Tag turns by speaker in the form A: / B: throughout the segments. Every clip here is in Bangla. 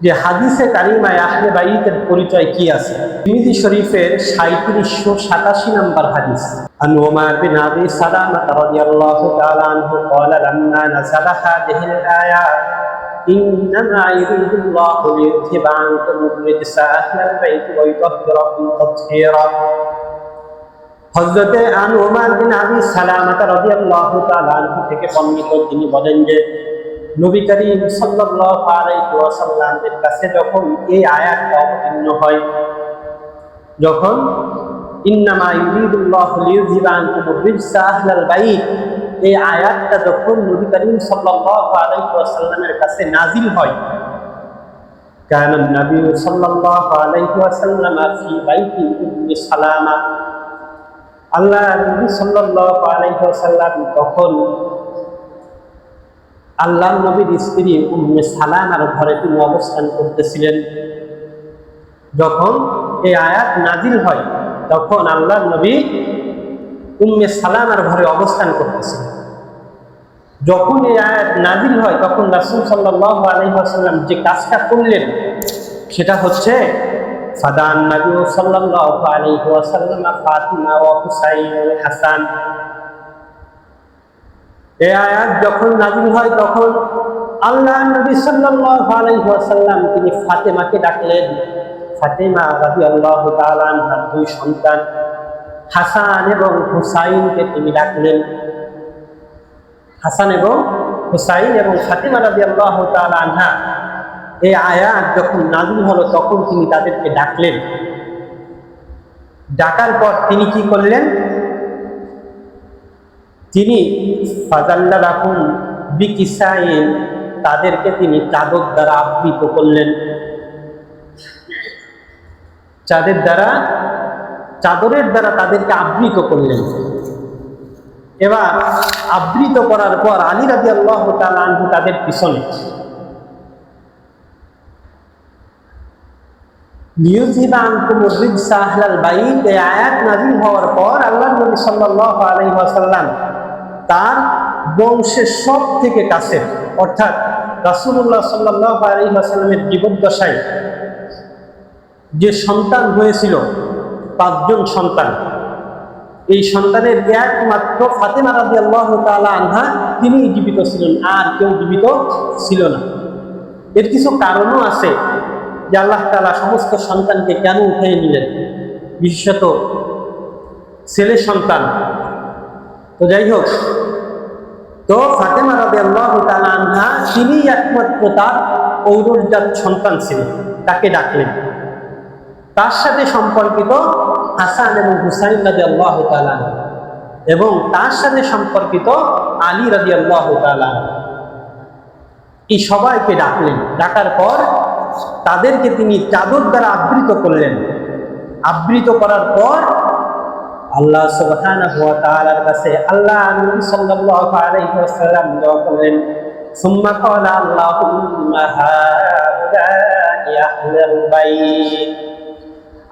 A: যে হাদিসে কারিমায় আহলে বাইতের পরিচয় কি আছে। তিরমিজি শরীফের 3787 নম্বর হাদিস। আন উমার বিন আবি সালামা রাদিয়াল্লাহু তাআলা আনহু قال لما نزل هذه الآيات إنما يريد الله ليذهب عنكم الرجس أهل البيت ويطهركم تطهيرا। হযরতে আন উমার বিন আবি সালামা রাদিয়াল্লাহু তাআলা আনহু থেকে বর্ণিত, তিনি বলেন যে নবী করিম সাল্লাল্লাহু আলাইহি ওয়াসাল্লামের কাছে যখন এই আয়াতটা অবতীর্ণ হয়, যখন ইন্নামা ইউরিদুল্লাহু লিইউযহিবা আনকুমুর রিজসা আহলাল বাইত, এই আয়াতটা যখন নবী করিম সাল্লাল্লাহু আলাইহি ওয়াসাল্লামের কাছে নাযিল হয়, কানা নবী সাল্লাল্লাহু আলাইহি ওয়াসাল্লাম ফি বাইতি উম্মি সালামা, আল্লাহ নবী সাল্লাল্লাহু আলাইহি ওয়াসাল্লাম তখন আল্লাহ নবীর স্ত্রী উম্মে সালামার ঘরে তিনি অবস্থান করতেছিলেন। যখন এই আয়াত নাজিল হয় তখন আল্লাহ নবী উম্মে সালামার ঘরে অবস্থান করতেছিলেন। যখন এই আয়াত নাজিল হয় তখন রাসূল সাল্লাল্লাহু আলাইহি ওয়াসাল্লাম যে কাজটা করলেন সেটা হচ্ছে ফাদান নবী সাল্লাল্লাহু আলাইহি ওয়াসাল্লাম ফাতিমা ওয়া হুসাইন ওয়া হাসান। এই আয়াত যখন নাযিল হয় তখন আল্লাহ নবী সাল্লাল্লাহু আলাইহি ওয়াসাল্লাম তিনি ফাতেমাকে ডাকলেন। ফাতেমা রাদিয়াল্লাহু তাআলা আনহার দুই সন্তান হাসান এবং হুসাইনকে তিনি ডাকলেন। হাসান এবং হুসাইন এবং ফাতেমা রাদিয়াল্লাহু তাআলা আনহা, এই আয়াত যখন নাযিল হলো তখন তিনি তাদেরকে ডাকলেন। ডাকার পর তিনি কি করলেন? তিনি ফাজাল্লালাকুম বিকিসাইন, তাদেরকে তিনি চাদর দ্বারা আবৃত করলেন। চাদরের দ্বারা তাদেরকে আবৃত করলেন। এবার আবৃত করার পর আলী রাদিয়াল্লাহু তাআলা আনহু তাদের পিছনে লিইউযহিবা আনকুমুর রিজসা আহলাল বাইত, এই আয়াত নাযিল হওয়ার পর আল্লাহর নবী সাল্লাল্লাহু আলাইহি ওয়াসাল্লাম তার বংশের সব থেকে কাছের, অর্থাৎ রাসূলুল্লাহ সাল্লাল্লাহু আলাইহি ওয়াসাল্লামের জীবদ্দশায় যে সন্তান হয়েছিল 5 জন সন্তান, এই সন্তানের একমাত্র ফাতেমা রাদিয়াল্লাহু তাআলা আনহা তিনি জীবিত ছিলেন, আর কেউ জীবিত ছিল না। এর কিছু কারণও আছে যে আল্লাহ তাআলা সমস্ত সন্তানকে কেন উঠিয়ে নিলেন, বিশেষত ছেলে সন্তান। তো যাই হোক, তো ফাতেমা রাদিয়াল্লাহু তাআলা আনহা তিনি একমাত্র তার ঔরসজাত সন্তান ছিলেন, তাকে ডাকলেন। তার সাথে সম্পর্কিত হাসান এবং হুসাইন রাদিয়াল্লাহু তাআলা এবং তার সাথে সম্পর্কিত আলী রাদিয়াল্লাহু তাআলা, এই সবাইকে ডাকলেন। ডাকার পর তাদেরকে তিনি চাদর দ্বারা আবৃত করলেন। আবৃত করার পর আল্লাহ সুবহানাহু ওয়া তাআলার কাছে আল্লাহ নবী সাল্লাল্লাহু আলাইহি ওয়াসাল্লাম দোয়া করলেন। সুম্মা ক্বালা আল্লাহুম্মা হাউলাই আহলুল বাইত।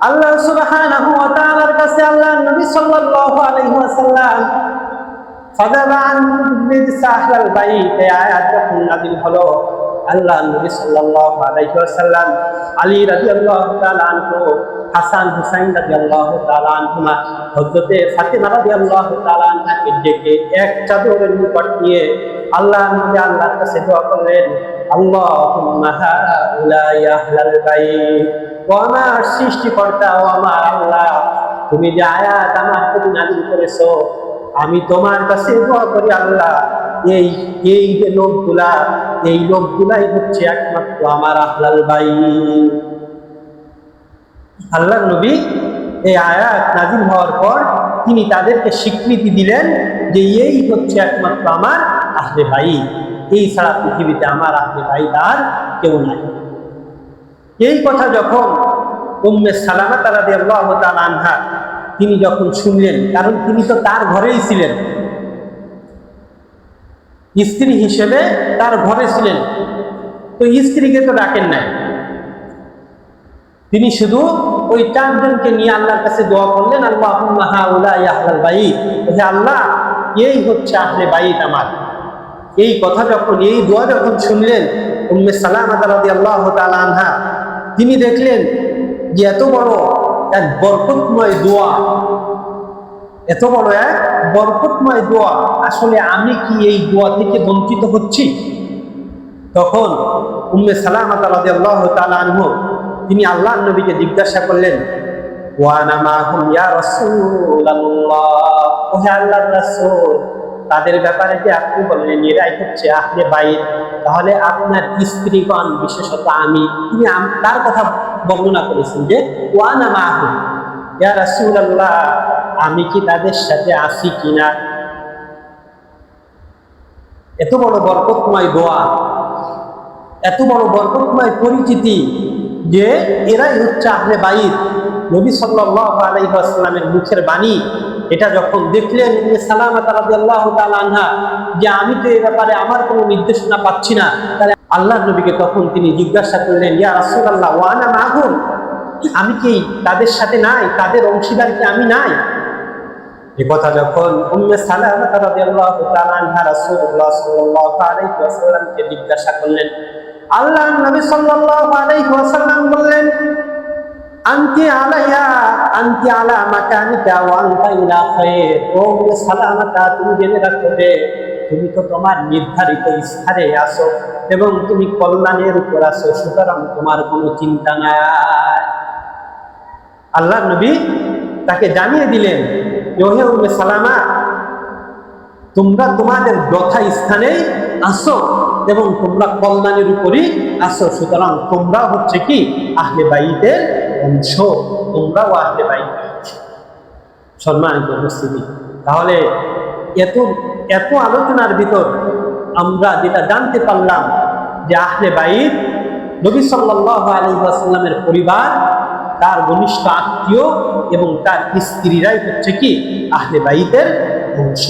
A: আল্লাহ সুবহানাহু ওয়া তাআলার কাছে আল্লাহ নবী সাল্লাল্লাহু আলাইহি ওয়াসাল্লাম ফাযাবা আন রিজসা আহলাল বাইত, এই আয়াত যখন নাযিল হলো আল্লাহ নবী সাল্লাল্লাহু আলাইহি ওয়াসাল্লাম আলী রাদিয়াল্লাহু তাআলা আনহু, হাসান হুসাইন রাদিয়াল্লাহু তাআলা আনহুমা, হযরতে ফাতেমা রাদিয়াল্লাহু তাআলা আনহাকে ডেকে এক চাদরের নিকট নিয়ে আল্লাহ নবী আল্লাহর কাছে দোয়া করলেন, আল্লাহুম্মা হাউলাই আহলাল বাইত, ও আমার সৃষ্টিকর্তা, ও আমার আল্লাহ, তুমি যে আয়াত আমার প্রতি নাযিল করেছো, আমি তোমার কাছে দোয়া করি আল্লাহ, এই যে লোকগুলাই হচ্ছে একমাত্র আমার আহলাল বাইত। আল্লাহ নবী এই আয়াত নাযিল হওয়ার পর তিনি তাদেরকে স্বীকৃতি দিলেন যে এই হচ্ছে একমাত্র আমার আহলে বাইত, এই ছাড়া পৃথিবীতে আমার আহলে বাইত আর কেউ নাই। এই কথা যখন উম্মে সালামা রাদিয়াল্লাহু তাআলা আনহা তিনি যখন শুনলেন, কারণ তিনি তো তার ঘরেই ছিলেন, স্ত্রী হিসেবে তার ঘরে ছিলেন, তো স্ত্রীকে তো ডাকেন নাই, তিনি শুধু ওই 4 জনকে নিয়ে আল্লাহর কাছে দোয়া করলেন, আল্লাহুম্মা হাউলাই আহলাল বাইত, হে আল্লাহ এই হচ্ছে আহলে বাইত আমার। এই কথা যখন, এই দোয়া যখন শুনলেন উম্মে সালামা রাদিয়াল্লাহু তাআলা আনহা, তিনি দেখলেন যে এত বড় এক বরকতময় দোয়া, এত বড় এক বরকতময় দোয়া, আসলে আমি কি এই দোয়া থেকে বঞ্চিত হচ্ছি? তখন উম্মে সালামা রাদিয়াল্লাহু তাআলা আনহু তিনি আল্লাহর নবীকে জিজ্ঞাসা করলেন, ওয়া আনা মাহুম ইয়া রাসূলুল্লাহ, ওহে আল্লাহর রাসূল, তাদের ব্যাপারে যে আপনি বললেন এরাই হচ্ছে আহলে বাইত, তাহলে আপনার স্ত্রীগণ বিশেষত আমি, তিনি তার কথা বর্ণনা করেছেন যে ওয়া আনা মাহুম ইয়া রাসূলুল্লাহ, আমি কি তাদের সাথে আছি কিনা। এত বড় বরকতময় দোয়া, এত বড় বরকতময় পরিচিতি যে এরাই হচ্ছে আহলে বাইত, নবী সাল্লাল্লাহু আলাইহি ওয়াসাল্লামের মুখের বাণী। এটা যখন দেখলেন উম্মে সালামা রাদিয়াল্লাহু তাআলা আনহা যে আমি তো এই ব্যাপারে আমার কোনো নির্দেশনা পাচ্ছি না, তাহলে আল্লাহর নবীকে তখন তিনি জিজ্ঞাসা করলেন, ইয়া রাসূলুল্লাহ ওয়া আনা মাহুম, আমি কি তাদের সাথে নাই, তাদের অংশীদার কি আমি নাই? এই কথা যখন উম্মে সালামা রাদিয়াল্লাহু তাআলা আনহা রাসূলুল্লাহ সাল্লাল্লাহু আলাইহি ওয়াসাল্লামকে জিজ্ঞাসা করলেন, আল্লাহর নবী সাল্লাল্লাহু আলাইহি ওয়াসাল্লাম বললেন, আনতি আলাইয়া আনতি আলা মাকানিকা ওয়া আনতা ইলা খায়র, ও উম্মে সালামা, তুমি জেনে রাখো যে তুমি তো তোমার নির্ধারিত স্থানে আছো এবং তুমি কল্যাণের উপর আছো, সুতরাং তোমার কোনো চিন্তা নাই। আল্লাহর নবী তাকে জানিয়ে দিলেন, ওহে উম্মে সালামা, তোমরা তোমাদের যথা স্থানে আসো এবং তোমরা কল্যাণের উপরই আসো, সুতরাং তোমরা হচ্ছে কি আহলে বাইতের অংশ, তোমরাও আহলে বাইত। সম্মানিত উপস্থিতি, তাহলে এত এত আলোচনার ভিতর আমরা যেটা জানতে পারলাম যে আহলে বাইত নবী সাল্লাল্লাহু আলাইহি ওয়াসাল্লামের পরিবার, তার ঘনিষ্ঠ আত্মীয় এবং তার স্ত্রীরাই হচ্ছে কি আহলে বাইতের অংশ।